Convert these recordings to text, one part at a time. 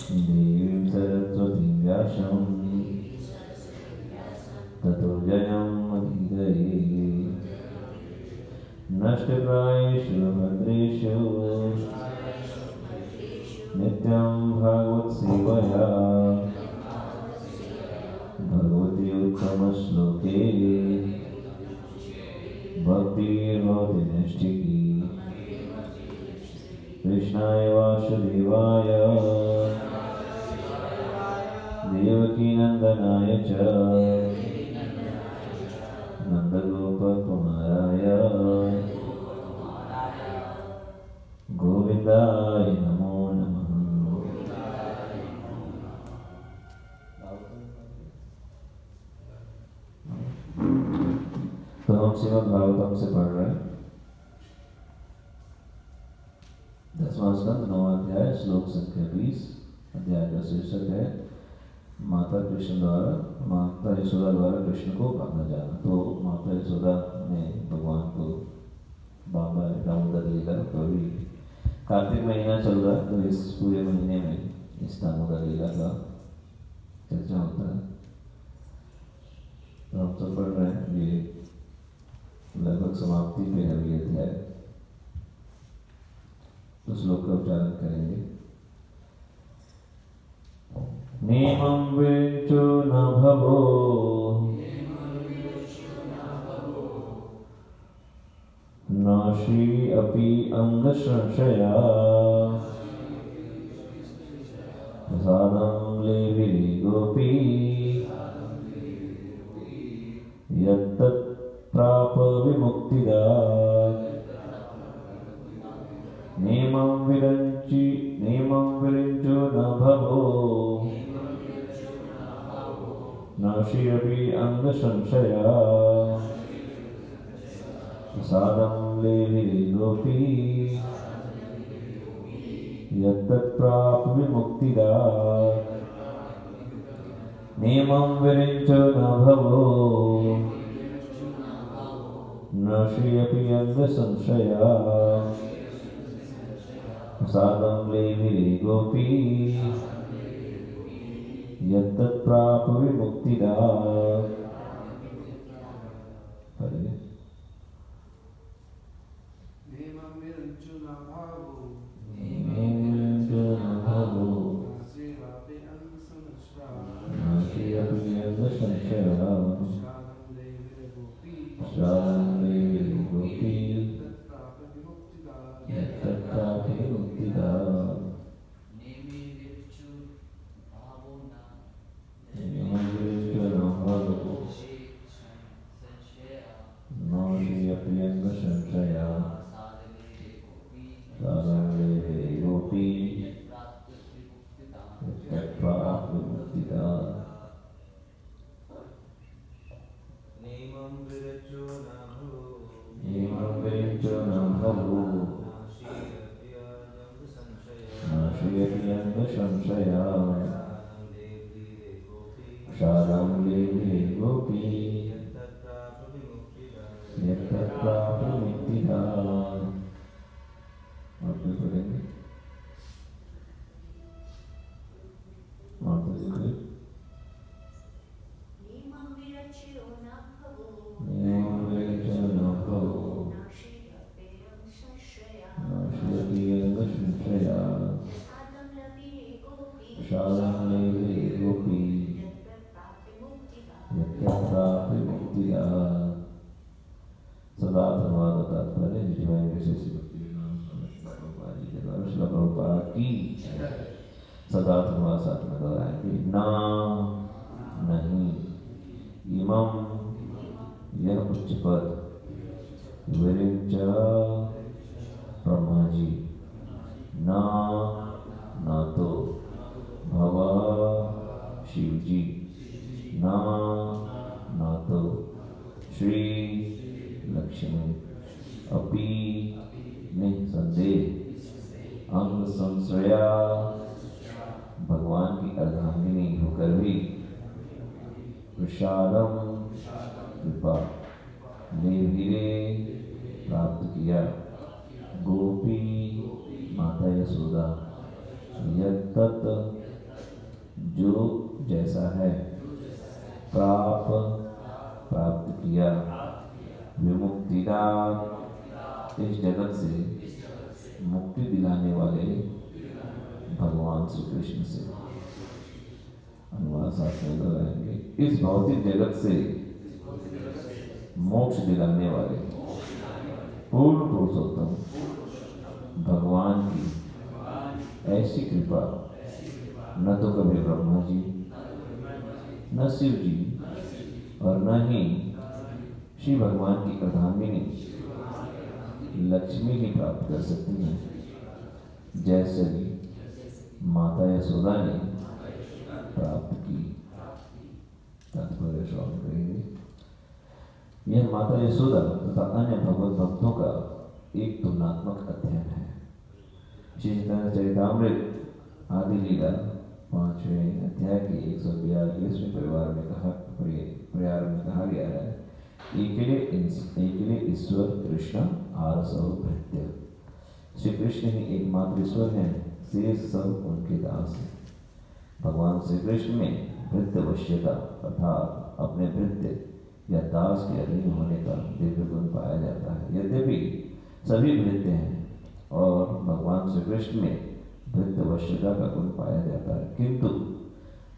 देवीं सरस्वतीं व्यासं ततो जयमुदीरये। नष्टप्रायेषु भद्रेषु नित्यं भागवतसेवया भगवति उत्तमश्लोके भक्तिर्भवति नैष्ठिकी। कृष्णाय वासुदेवाय देवकीनन्दनाय च नन्दगोपकुमाराय गोविन्दाय नमो नमः। तो हम श्रीमद् भागवतम से पढ़ रहे हैं 10वां स्कंद 9वां अध्याय श्लोक संख्या 20। अध्याय का शीर्षक है माता यशोदा द्वारा कृष्ण को बांधा जाना। तो माता यशोदा ने भगवान को बांधा दामोदर लीला। तो अभी कार्तिक महीना चल रहा है, तो इस पूरे महीने में इस दामोदर लीला का चर्चा होता है। तो हम सब पढ़ रहे हैं, ये लगभग समाप्ति पे है ये अध्याय। तो श्लोक का उच्चारण करेंगे। नेमं विरिञ्चो न भवो न श्री अपि अंगसंशया प्रसादं लेभिरे गोपी यत्तत् प्राप विमुक्तिदा। नेमं विरिञ्चो न भवो न श्रीरपि अंगसंशया प्रसादं लेभिरे गोपी यत्तत् प्राप विमुक्तिदा। नेमं विरिञ्चो न भवो न श्रीरपि अंगसंशया प्रसादं लेभिरे गोपी यत्तत् प्राप विमुक्तिदा। नेमं विरिञ्चो न भवो न श्रीरपि अंगसंशया प्रसादं लेभिरे गोपी यत्तत् प्राप विमुक्तिदा। भगवान की अर्धांगिनी होकर भी प्रसादम कृपा लेभिरे प्राप्त किया। गोपी माता यशोदा यत्तत् जो जैसा है प्राप्त किया, विमुक्तिदात इस जगत से मुक्ति दिलाने वाले भगवान श्री कृष्ण से। अनुवाद साथ में लगाएंगे। इस भौतिक जगत से मोक्ष दिलाने वाले पूर्ण पुरुषोत्तम भगवान की ऐसी कृपा न तो कभी ब्रह्मा जी, न शिव जी और न ही श्री भगवान की अर्धांगिनी लक्ष्मी ही प्राप्त कर सकती है, जैसे माता यशोदा ने प्राप्त की। तात्पर्य श्रवण करेंगे। यह माता यशोदा तथा अन्य भगवत भक्तों का एक तुलनात्मक अध्ययन है। श्री चैतन्य चरितामृत आदि लीला 5वें अध्याय के 142वें प्रयार में कहा गया है, एकले ईश्वर कृष्ण आरसव भृत्य। श्री कृष्ण ही एकमात्र ईश्वर है, शेष सब उनके दास हैं। भगवान श्री कृष्ण में भृत्यवश्यता अर्थात अपने भृत्य या दास के अधीन होने का दिव्य गुण पाया जाता है। यद्यपि सभी भृत्य हैं और भगवान श्री कृष्ण में भृत्यवश्यता का गुण पाया जाता है, किंतु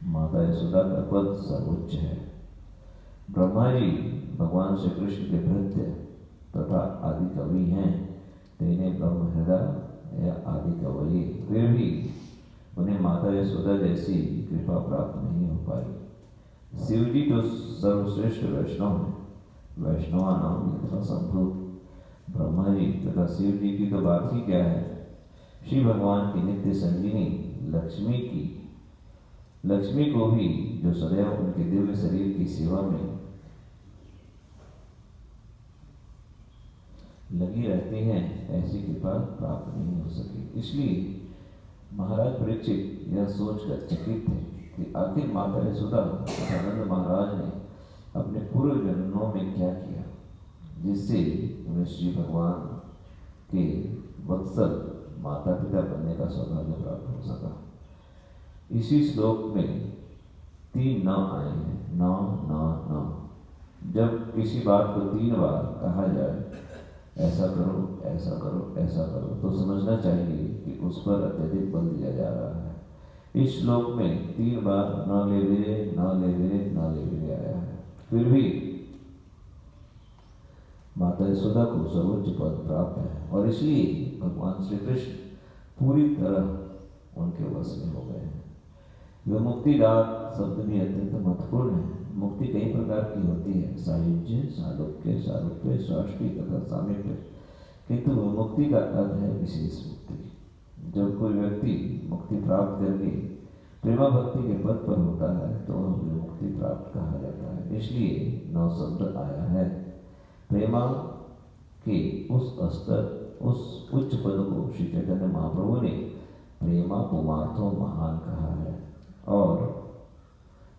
माता यशोदा का पद सर्वोच्च है। ब्रह्मा जी भगवान श्री कृष्ण के भृत्य तथा आदि कवि हैं, तेने ब्रह्म हृदय या आदि कवि, फिर भी उन्हें माता यशोदा जैसी कृपा प्राप्त नहीं हो पाई। शिव जी तो सर्वश्रेष्ठ वैष्णव हैं, वैष्णवा नाम यथा संभूत। ब्रह्मा जी तथा शिव जी की तो बात ही क्या है। श्री भगवान की नित्य संगिनी लक्ष्मी को भी जो सदैव उनके दिव्य शरीर की सेवा में लगी रहती हैं, ऐसी कृपा प्राप्त नहीं हो सकी। इसलिए महाराज परीक्षित यह सोचकर चकित थे कि आखिर माता यशोदा तथा नंद महाराज ने अपने पूर्व जन्मों में क्या किया, जिससे उन्हें श्री भगवान के वत्सल माता पिता बनने का सौभाग्य प्राप्त हो सका। इसी श्लोक में 3 न आए हैं, न न न। जब किसी बात को 3 बार कहा जाए, ऐसा करो ऐसा करो ऐसा करो, तो समझना चाहिए कि उस पर अत्यधिक बल दिया जा रहा है। इस श्लोक में 3 बार न ले वीरे न ले वीरे न ले वीरे आया है, फिर भी माता यशोदा को सर्वोच्च पद प्राप्त है और इसलिए भगवान श्री कृष्ण पूरी तरह उनके वश में हो गए हैं। वह मुक्तिदात शब्द भी अत्यंत महत्वपूर्ण है। मुक्ति कई प्रकार की होती है, सायुज्य, सालोक्य, सारूप्य, स्वाष्टि तथा सामीप्य, किंतु मुक्ति का अर्थ है विशेष मुक्ति। जब कोई व्यक्ति मुक्ति प्राप्त करके प्रेमा भक्ति के पद पर होता है तो वह मुक्ति प्राप्त कहा जाता है। इसलिए 9 शब्द आया है। प्रेमा के उस उच्च पद को श्री चैतन्य महाप्रभु ने प्रेमा पुमार्थो महान कहा है और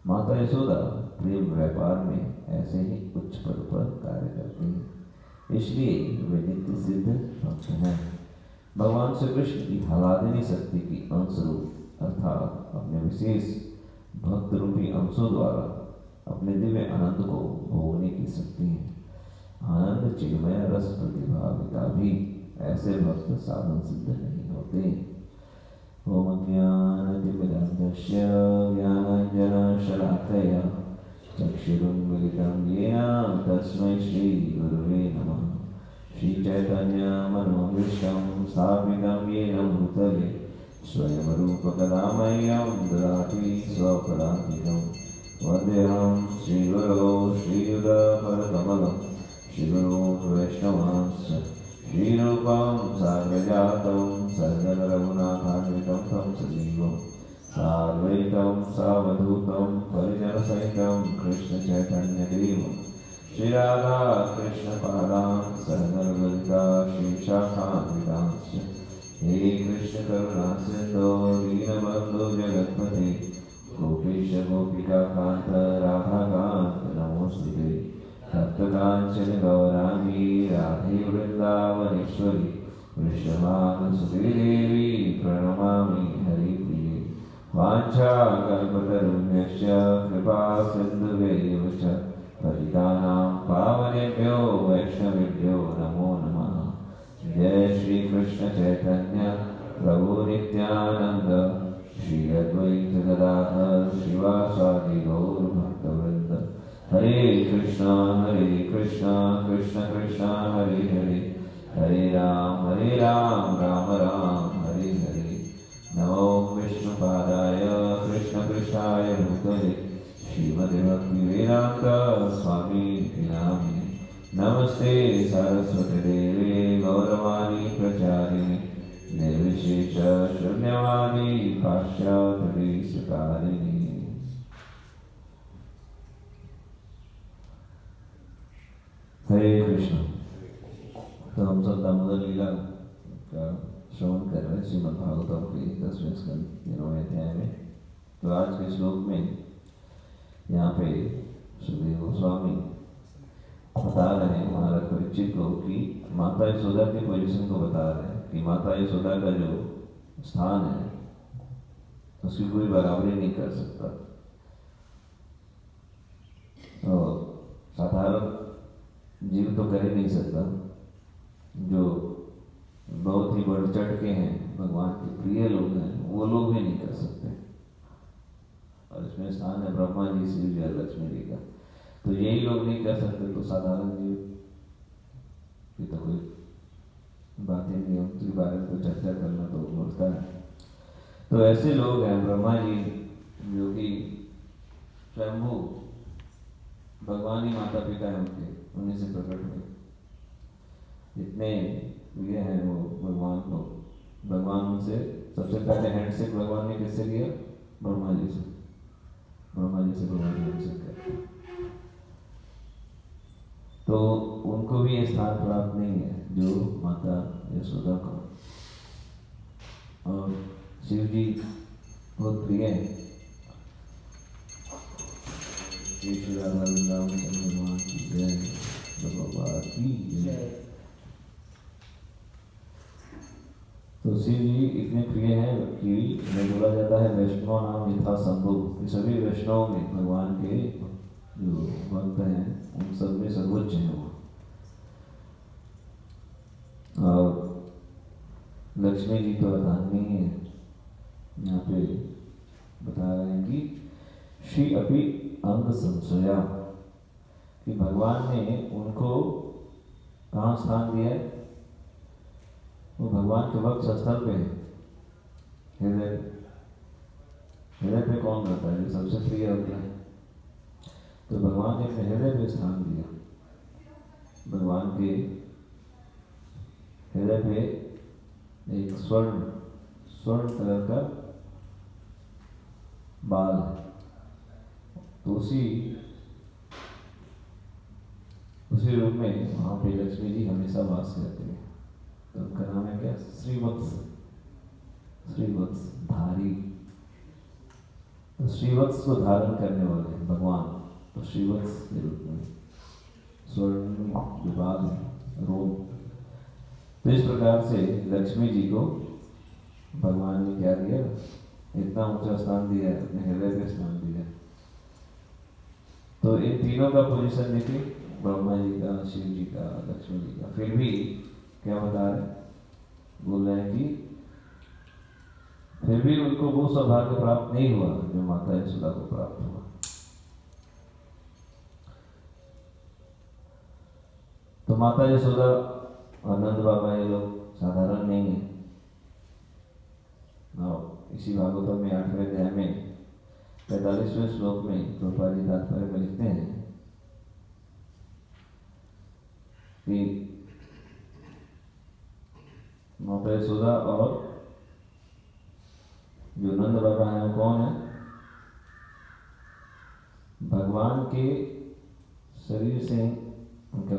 माता यशोदा प्रेम व्यापार में ऐसे ही उच्च पद पर कार्य करती हैं, इसलिए वे नित्य सिद्ध भक्त हैं। भगवान श्री कृष्ण की हलादिनी शक्ति की अंश रूप अर्थात अपने विशेष भक्त रूपी अंशों द्वारा अपने दिव्य आनंद को भोगने की शक्ति है। आनंद चिन्मय रस प्रतिभाविता भी ऐसे भक्त साधन सिद्ध नहीं होते। ओम ज्ञानतिमिरान्धस्य ज्ञानाञ्जनशलाकया चक्षुरुन्मिलितं येन तस्मै श्रीगुरुवे नमः। श्रीचैतन्यमनोभीष्टं स्थापितं येन भूतले स्वयं रूपकदामह्यं ददाति स्वपदान्तिकं। वन्देऽहं श्रीगुरो श्रीयुतपरकमलं श्रीगुरुं वैष्णवांश्च श्रीरूपं साग्रजातं सद्गुणरघुनाथान्वितं तं सजीवं साद्वैतं सावधूतं परिजनसहितं कृष्णचैतन्यदेवं श्रीराधा कृष्णपादान् सहगणललिता श्रीशाखान्वितांश्च। हे कृष्ण करुणा सिन्धो दीनबन्धो जगत्पते गोपीश गोपिकान्त राधाकान्त नमोस्तुते। तप्तकाञ्चन गौरांगी राधे वृन्दावनेश्वरी वृषभानुसुते देवी प्रणमामि हरिप्रिये। वाञ्छाकल्पतरुभ्यश्च कृपा सिन्धुभ्यैव च पतितानां पावनेभ्यो वैष्णवेभ्यो नमो नमः। जय श्री कृष्ण चैतन्य प्रभु नित्यानंद श्री अद्वैत गदाधर शिवासादि गौर भक्तवृंद। हरे कृष्णा कृष्ण कृष्ण हरे हरे, हरे राम राम राम हरे हरे। नमो विष्णुपादाय कृष्ण कृष्णाय भूतले श्रीमते भक्ति वेदांत स्वामी नामिने। नमस्ते सरस्वती देवे गौरवाणी प्रचारिणे निर्विशेष शून्यवादी पाश्चात्यदेशकारिणी। हरे कृष्ण। तो हम सब दामोदर लीला का श्रवण कर रहे हैं श्रीमद् भागवतम के 10वें स्कंद 9वें अध्याय में। तो आज के श्लोक में यहाँ पे सुखदेव गोस्वामी बता रहे हैं महाराज परीक्षित को कि माता यशोदा की पोजीशन को बता रहे हैं कि माता यशोदा का जो स्थान है उसकी कोई बराबरी नहीं कर सकता। और साधारण जीव तो कर ही नहीं सकता, जो बहुत ही बढ़ चढ़ के हैं भगवान के प्रिय लोग हैं वो लोग भी नहीं कर सकते। और इसमें स्थान है ब्रह्मा जी, शिव जी, लक्ष्मी जी का। तो यही लोग नहीं कर सकते तो साधारण जीव की तो कोई बात ही नहीं, उनके बारे में तो चर्चा करना तो होता है। तो ऐसे लोग हैं ब्रह्मा जी जो कि स्वयंभू भगवान ही माता पिता है उनके, उन्हीं से प्रकट हुए। इतने ये हैं वो भगवान को, भगवान उनसे सबसे पहले हैंडशेक भगवान ने किससे लिया? ब्रह्मा जी से। ब्रह्मा जी से भगवान ने हैंडशेक किया। तो उनको भी ये स्थान प्राप्त नहीं है जो माता यशोदा को। और शिव जी बहुत प्रिय है श्री श्री राधा वृंदावन भगवान की जय, भगवान की जय। तो शिव जी इतने प्रिय हैं कि बोला जाता है वैष्णव नाम यथा संभव, सभी वैष्णव में भगवान के जो भक्त हैं उन सब में सर्वोच्च है वो। और लक्ष्मी जी तो अधान्य है, यहाँ पे बता रहे हैं कि श्री अपि अंग संशया, कि भगवान ने उनको कहाँ स्थान दिया है? वो भगवान के वक्त स्थल पे है, हृदय। हृदय पे कौन रहता है? जो सबसे प्रिय होता है। तो भगवान ने अपने हृदय पे स्थान दिया। भगवान के हृदय पे एक स्वर्ण कलर का बाल है। तो उसी रूप में वहाँ पे लक्ष्मी जी हमेशा वास करते हैं। तो उनका नाम है क्या? श्रीवत्स धारी। तो श्रीवत्स को धारण करने वाले भगवान, तो श्रीवत्स के रूप में स्वर्ण जो बाल है, रोम। तो इस प्रकार से लक्ष्मी जी को भगवान ने क्या दिया? इतना ऊंचा स्थान दिया है, अपने हृदय पे स्थान दिया। तो इन तीनों का पोजीशन देखिए, ब्रह्मा जी का, शिव जी का, लक्ष्मी जी का। फिर भी क्या बता रहे? बोल रहे हैं कि फिर भी उनको वो सौभाग्य प्राप्त नहीं हुआ जो माता यशोदा को प्राप्त हुआ। तो माता यशोदा और नंद बाबा ये लोग साधारण नहीं है। इसी भागवतम में 8वें अध्याय में 45वें श्लोक में प्रभुपाद जी तात्पर्य में लिखते हैं कि माता यशोदा और जो नंद बाबा हैं वो कौन है? भगवान के शरीर से उनका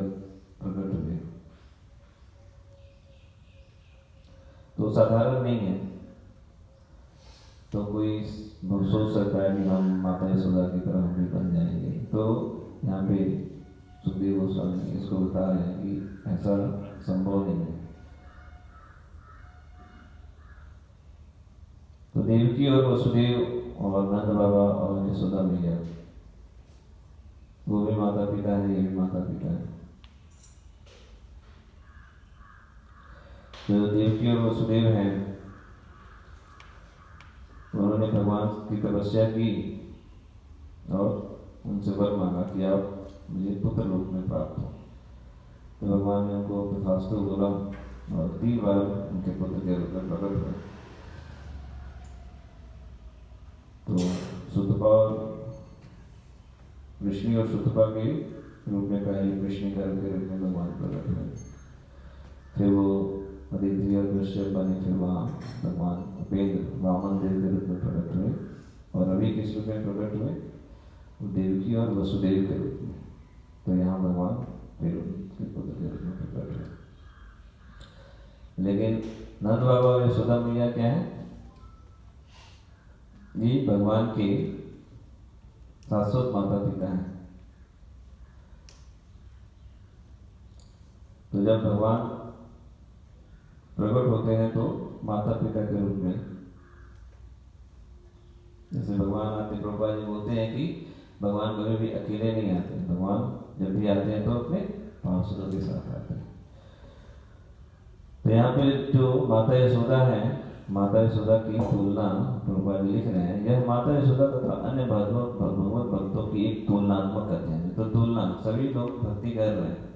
प्रकट हुए। तो साधारण नहीं है। तो कोई सोच सकता है कि हम माता यशोदा की तरह हम भी बन जाएंगे। तो यहाँ पे सुखदेव गोस्वामी इसको बता रहे हैं कि ऐसा संभव नहीं है। तो देवकी और वसुदेव और नंद बाबा और यशोदा मैया, वो भी माता पिता है, ये भी माता पिता है। जो देवकी और वसुदेव हैं, उन्होंने भगवान की तपस्या की और उनसे वर मांगा कि आप मुझे पुत्र रूप में प्राप्त हो। तो भगवान ने उनको तथास्तु बोला और 3 बार उनके पुत्र के रूप में प्रकट हुए। तो सुतपा और कृष्ण और सुतपा के रूप में पहले कृष्ण के रूप में भगवान प्रकट हुए। फिर वो अदिति और कश्यप बने, फिर वहाँ भगवान उपेंद्र वामन देव के रूप में प्रकट हुए, और अभी किस रूप में प्रकट हुए? देवकी और वसुदेव के रूप में। तो यहाँ भगवान फिर उनके पुत्र के रूप में प्रकट हुए। लेकिन नंद बाबा और यशोदा मैया क्या है? ये भगवान के शाश्वत माता पिता हैं। तो जब भगवान प्रकट होते हैं तो माता पिता के रूप में, जैसे भगवान आते, प्रभुपाद जी बोलते हैं कि भगवान कभी भी अकेले नहीं आते, भगवान जब भी आते हैं तो अपने पार्षदों के साथ आते हैं। तो यहाँ पे जो माता यशोदा है, माता यशोदा की तुलना प्रभुपाद जी लिख रहे हैं, यह माता यशोदा तथा अन्य भगवत भक्तों की एक तुलनात्मक कथन है। तो तुलना, सभी लोग भक्ति कर रहे हैं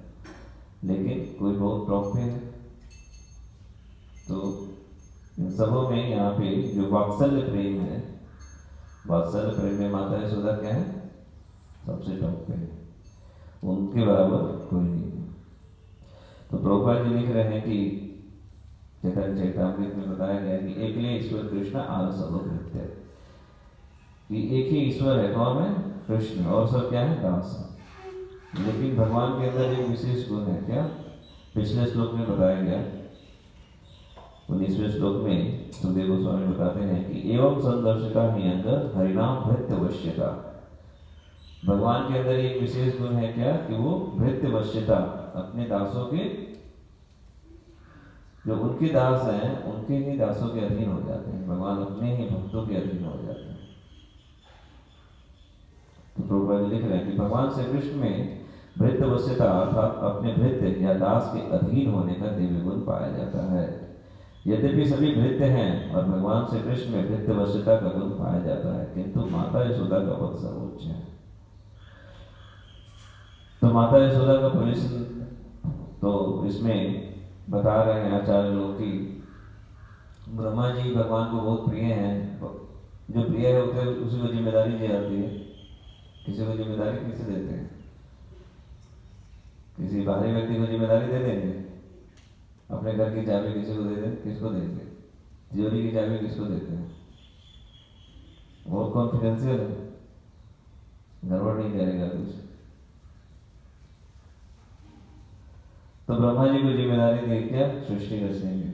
लेकिन कोई बहुत टॉप पे है। तो इन सबों में यहाँ पे जो वात्सल्य प्रेम है, वात्सल्य प्रेम में माता यशोदा क्या है? सबसे टॉप पे है, उनके बराबर कोई नहीं है। तो प्रभुपाद जी लिख रहे हैं कि चैतन्य चरितामृत में बताया गया कि एकले ईश्वर कृष्ण आर सर्वभृत्य, कि एक ही ईश्वर है। कौन है? कृष्ण, और सब क्या है? दास है। लेकिन भगवान के अंदर एक विशेष गुण है। क्या? पिछले श्लोक में बताया गया, 19वें श्लोक में सुखदेव गोस्वामी बताते हैं कि एवं संदर्शिता ही अंग हरिनाम भृत्यवश्यता। भगवान के अंदर एक विशेष गुण है क्या? कि वो भृत्यवश्यता, अपने दासों के, जो उनके दास हैं उनके ही दासों के अधीन हो जाते हैं। भगवान अपने ही भक्तों के अधीन हो जाते हैं। तो प्रभुपाद लिख रहे हैं कि भगवान श्री कृष्ण में भृत्यवश्यता अर्थात अपने भृत्य या दास के अधीन होने का दिव्य गुण पाया जाता है। यद्यपि सभी भृत्य हैं और भगवान श्री कृष्ण में भृत्यवश्यता का गुण पाया जाता है, किंतु माता यशोदा का पद सर्वोच्च है। तो माता यशोदा का भविष्य तो इसमें बता रहे हैं आचार्य लोग कि ब्रह्मा जी भगवान को बहुत प्रिय हैं। जो प्रिय होते हैं उसी को जिम्मेदारी दी जाती है। किसी को जिम्मेदारी किसे देते हैं? किसी बाहरी व्यक्ति को जिम्मेदारी दे देंगे? अपने घर की चाबी किसी को दे दें? किसको देंगे? तिजोरी की चाबी किसको देते हैं? बहुत कॉन्फिडेंशियल है, गड़बड़ नहीं करेगा कुछ। तो ब्रह्मा जी को जिम्मेदारी दे क्या? सृष्टि रचेंगे।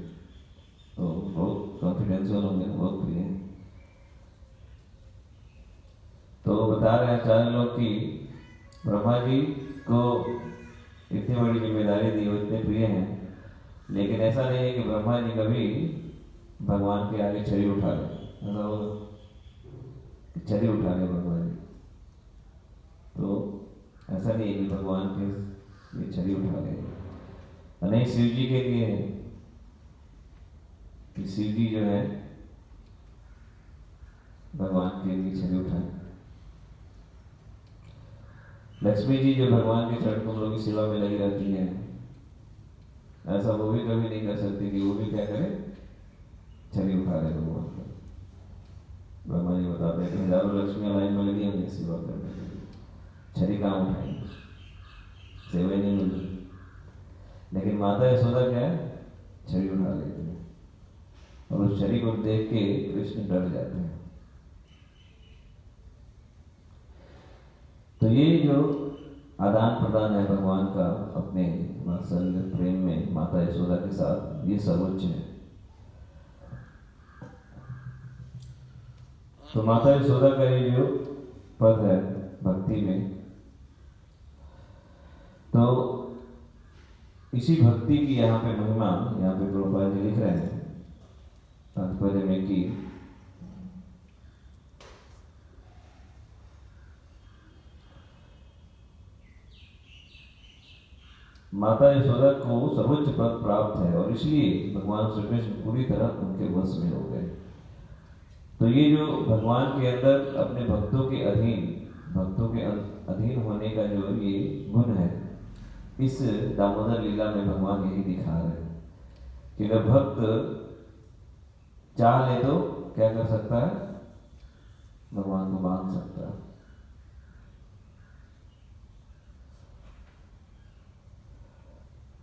तो बहुत कॉन्फिडेंशियल होंगे, बहुत प्रिय हैं। तो बता रहे हैं आचार्य लोग कि ब्रह्मा जी को इतनी बड़ी जिम्मेदारी दी, वो इतने प्रिय हैं, लेकिन ऐसा नहीं है कि ब्रह्मा जी कभी भगवान के आगे छड़ी उठा ले। ऐसा होगा छड़ी उठा ले ब्रह्मा जी? तो ऐसा नहीं है कि भगवान के ये छड़ी उठा ले। नहीं, शिव जी के लिए है कि शिव जी जो है भगवान के लिए छड़ी उठाए। लक्ष्मी जी जो भगवान के चरण कमलों की सेवा में लगी रहती है, ऐसा वो भी कभी नहीं कर सकती कि वो भी क्या करे? छड़ी उठा ले भगवान का। ब्रह्मा जी बताते हैं कि हजारों लक्ष्मियां लाइन में लगी होंगी सेवा करने के लिए, छड़ी कहाँ उठाएंगे? सेवा नहीं मिली। लेकिन माता यशोदा क्या है? छड़ी उठा लेती है, और उस छड़ी को देख के कृष्ण डर जाते हैं। तो ये जो आदान प्रदान है भगवान का अपने वात्सल्य प्रेम में माता यशोदा के साथ, ये सर्वोच्च है। तो माता यशोदा का ये जो पद है भक्ति में, तो इसी भक्ति की यहाँ पे महिमा, यहाँ पे प्रभुपाद जी लिख रहे हैं तात्पर्य में कि माता यशोदा को सर्वोच्च पद प्राप्त है और इसलिए भगवान श्री कृष्ण पूरी तरह उनके वश में हो गए। तो ये जो भगवान के अंदर अपने भक्तों के अधीन होने का जो ये गुण है, इस दामोदर लीला में भगवान यही दिखा रहे हैं कि अगर भक्त चाह ले तो क्या कर सकता है, भगवान को बांध सकता है।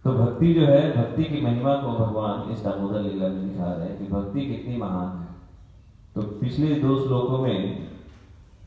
तो भक्ति जो है, भक्ति की महिमा को भगवान इस दामोदर लीला में दिखा रहे हैं कि भक्ति कितनी महान है। तो पिछले 2 श्लोकों में